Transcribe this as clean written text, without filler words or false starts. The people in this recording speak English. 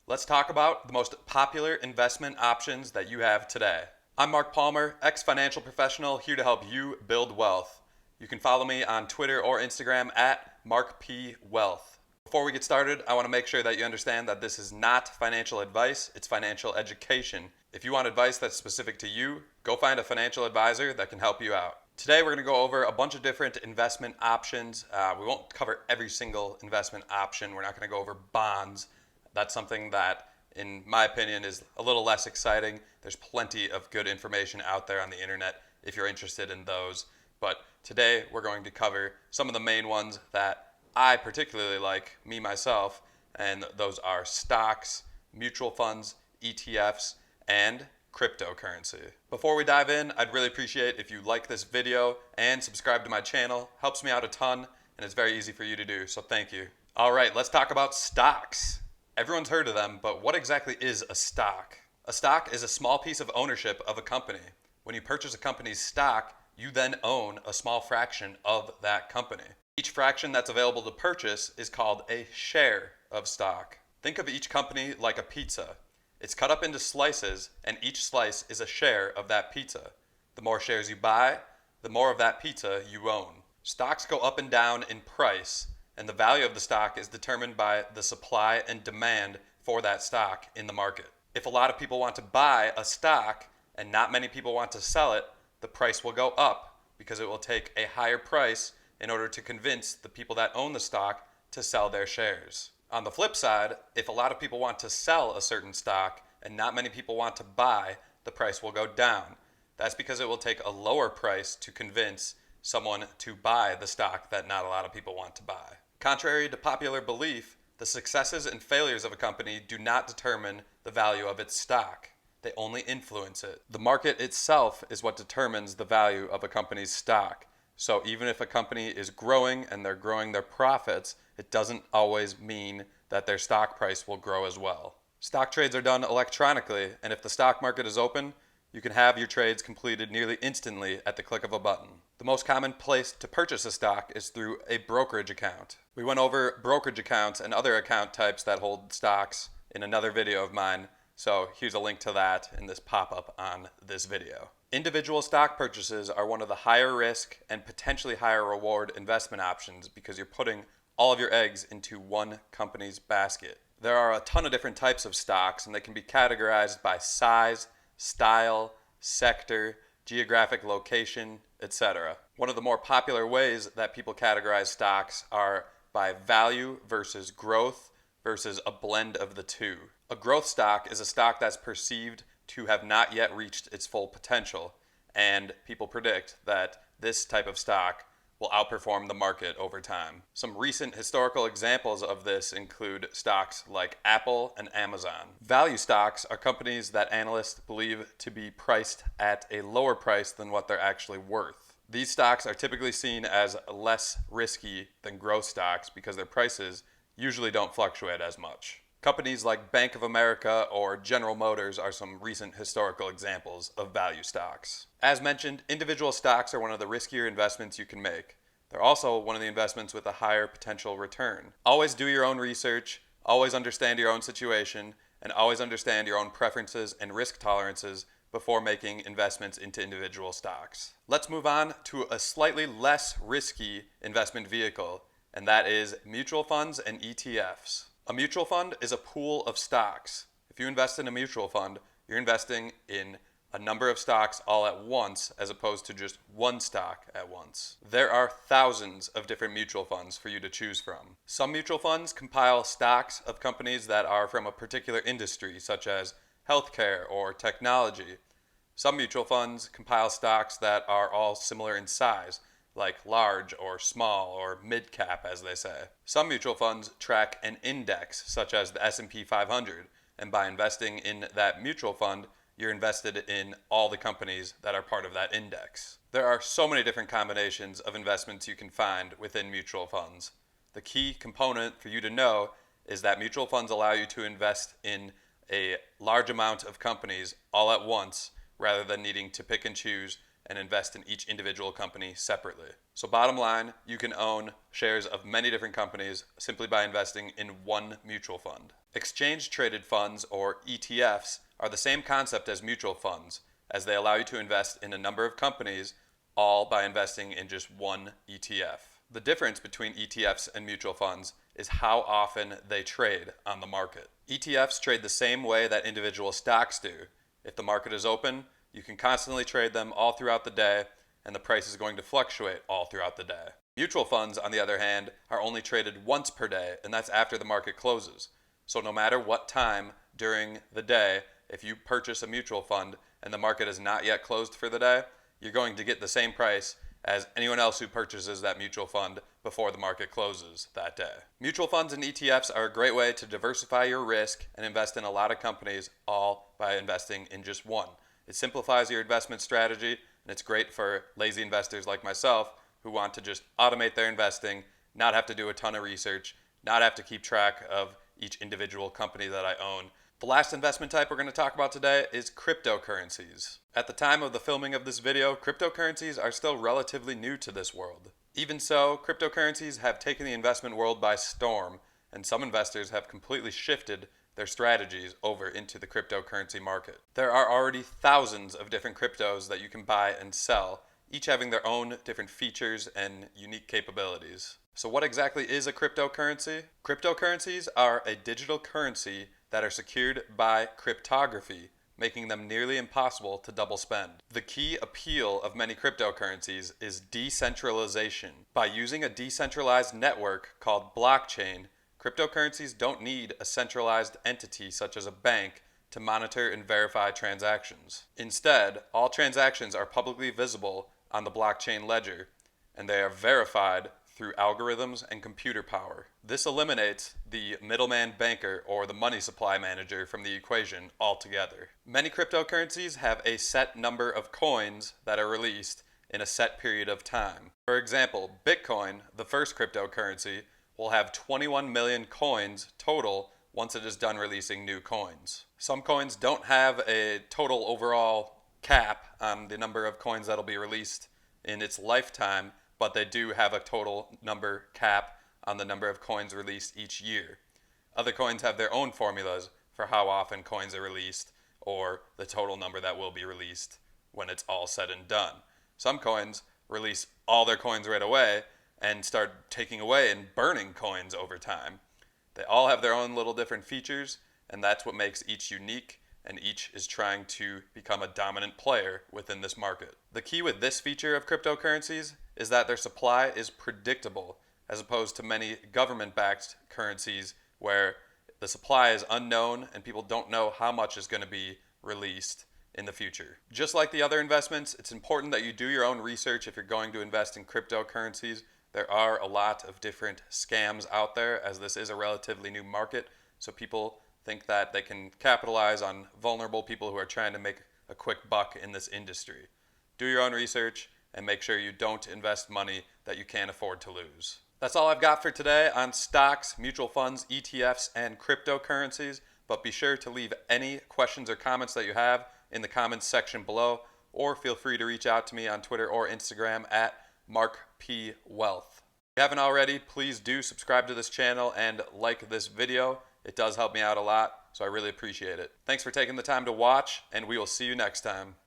Let's talk about the most popular investment options that you have today. I'm Mark Palmer, ex-financial professional, here to help you build wealth. You can follow me on Twitter or Instagram at MarkPWealth. Before we get started, I want to make sure that you understand that this is not financial advice, it's financial education. If you want advice that's specific to you, go find a financial advisor that can help you out. Today we're going to go over a bunch of different investment options. We won't cover every single investment option. We're not going to go over bonds. That's something that, in my opinion, is a little less exciting. There's plenty of good information out there on the internet if you're interested in those. But today we're going to cover some of the main ones that I particularly like, me myself, and those are stocks, mutual funds, ETFs, and cryptocurrency. Before we dive in, I'd really appreciate if you like this video and subscribe to my channel. Helps me out a ton, and it's very easy for you to do, so thank you. All right, let's talk about stocks. Everyone's heard of them, but what exactly is a stock? A stock is a small piece of ownership of a company. When you purchase a company's stock, you then own a small fraction of that company. Each fraction that's available to purchase is called a share of stock. Think of each company like a pizza. It's cut up into slices, and each slice is a share of that pizza. The more shares you buy, the more of that pizza you own. Stocks go up and down in price, and the value of the stock is determined by the supply and demand for that stock in the market. If a lot of people want to buy a stock and not many people want to sell it, the price will go up because it will take a higher price in order to convince the people that own the stock to sell their shares. On the flip side, if a lot of people want to sell a certain stock and not many people want to buy, the price will go down. That's because it will take a lower price to convince someone to buy the stock that not a lot of people want to buy. Contrary to popular belief, the successes and failures of a company do not determine the value of its stock. They only influence it. The market itself is what determines the value of a company's stock. So even if a company is growing and they're growing their profits, it doesn't always mean that their stock price will grow as well. Stock trades are done electronically, and if the stock market is open, you can have your trades completed nearly instantly at the click of a button. The most common place to purchase a stock is through a brokerage account. We went over brokerage accounts and other account types that hold stocks in another video of mine, so here's a link to that in this pop-up on this video. Individual stock purchases are one of the higher risk and potentially higher reward investment options because you're putting all of your eggs into one company's basket. There are a ton of different types of stocks, and they can be categorized by size, style, sector, geographic location, etc. One of the more popular ways that people categorize stocks are by value versus growth versus a blend of the two. A growth stock is a stock that's perceived to have not yet reached its full potential, and people predict that this type of stock will outperform the market over time. Some recent historical examples of this include stocks like Apple and Amazon. Value stocks are companies that analysts believe to be priced at a lower price than what they're actually worth. These stocks are typically seen as less risky than growth stocks because their prices usually don't fluctuate as much. Companies like Bank of America or General Motors are some recent historical examples of value stocks. As mentioned, individual stocks are one of the riskier investments you can make. They're also one of the investments with a higher potential return. Always do your own research, always understand your own situation, and always understand your own preferences and risk tolerances before making investments into individual stocks. Let's move on to a slightly less risky investment vehicle, and that is mutual funds and ETFs. A mutual fund is a pool of stocks. If you invest in a mutual fund, you're investing in a number of stocks all at once as opposed to just one stock at once. There are thousands of different mutual funds for you to choose from. Some mutual funds compile stocks of companies that are from a particular industry, such as healthcare or technology. Some mutual funds compile stocks that are all similar in size, like large or small or mid-cap, as they say. Some mutual funds track an index, such as the S&P 500, and by investing in that mutual fund, you're invested in all the companies that are part of that index. There are so many different combinations of investments you can find within mutual funds. The key component for you to know is that mutual funds allow you to invest in a large amount of companies all at once rather than needing to pick and choose and invest in each individual company separately. So bottom line, you can own shares of many different companies simply by investing in one mutual fund. Exchange traded funds, or ETFs, are the same concept as mutual funds, as they allow you to invest in a number of companies, all by investing in just one ETF. The difference between ETFs and mutual funds is how often they trade on the market. ETFs trade the same way that individual stocks do. If the market is open, you can constantly trade them all throughout the day, and the price is going to fluctuate all throughout the day. Mutual funds, on the other hand, are only traded once per day, and that's after the market closes. So no matter what time during the day, if you purchase a mutual fund and the market is not yet closed for the day, you're going to get the same price as anyone else who purchases that mutual fund before the market closes that day. Mutual funds and ETFs are a great way to diversify your risk and invest in a lot of companies, all by investing in just one. It simplifies your investment strategy, and it's great for lazy investors like myself who want to just automate their investing, not have to do a ton of research, not have to keep track of each individual company that I own. The last investment type we're going to talk about today is cryptocurrencies. At the time of the filming of this video, cryptocurrencies are still relatively new to this world. Even so, cryptocurrencies have taken the investment world by storm, and some investors have completely shifted their strategies over into the cryptocurrency market. There are already thousands of different cryptos that you can buy and sell, each having their own different features and unique capabilities. So what exactly is a cryptocurrency? Cryptocurrencies are a digital currency that are secured by cryptography, making them nearly impossible to double spend. The key appeal of many cryptocurrencies is decentralization. By using a decentralized network called blockchain, cryptocurrencies don't need a centralized entity such as a bank to monitor and verify transactions. Instead, all transactions are publicly visible on the blockchain ledger, and they are verified through algorithms and computer power. This eliminates the middleman banker or the money supply manager from the equation altogether. Many cryptocurrencies have a set number of coins that are released in a set period of time. For example, Bitcoin, the first cryptocurrency, will have 21 million coins total once it is done releasing new coins. Some coins don't have a total overall cap on the number of coins that'll be released in its lifetime, but they do have a total number cap on the number of coins released each year. Other coins have their own formulas for how often coins are released or the total number that will be released when it's all said and done. Some coins release all their coins right away and start taking away and burning coins over time. They all have their own little different features, and that's what makes each unique, and each is trying to become a dominant player within this market. The key with this feature of cryptocurrencies is that their supply is predictable, as opposed to many government-backed currencies where the supply is unknown and people don't know how much is going to be released in the future. Just like the other investments, it's important that you do your own research if you're going to invest in cryptocurrencies. There are a lot of different scams out there, as this is a relatively new market, so people think that they can capitalize on vulnerable people who are trying to make a quick buck in this industry. Do your own research and make sure you don't invest money that you can't afford to lose. That's all I've got for today on stocks, mutual funds, ETFs, and cryptocurrencies, but be sure to leave any questions or comments that you have in the comments section below, or feel free to reach out to me on Twitter or Instagram at MarkPWealth. If you haven't already, please do subscribe to this channel and like this video. It does help me out a lot, so I really appreciate it. Thanks for taking the time to watch, and we will see you next time.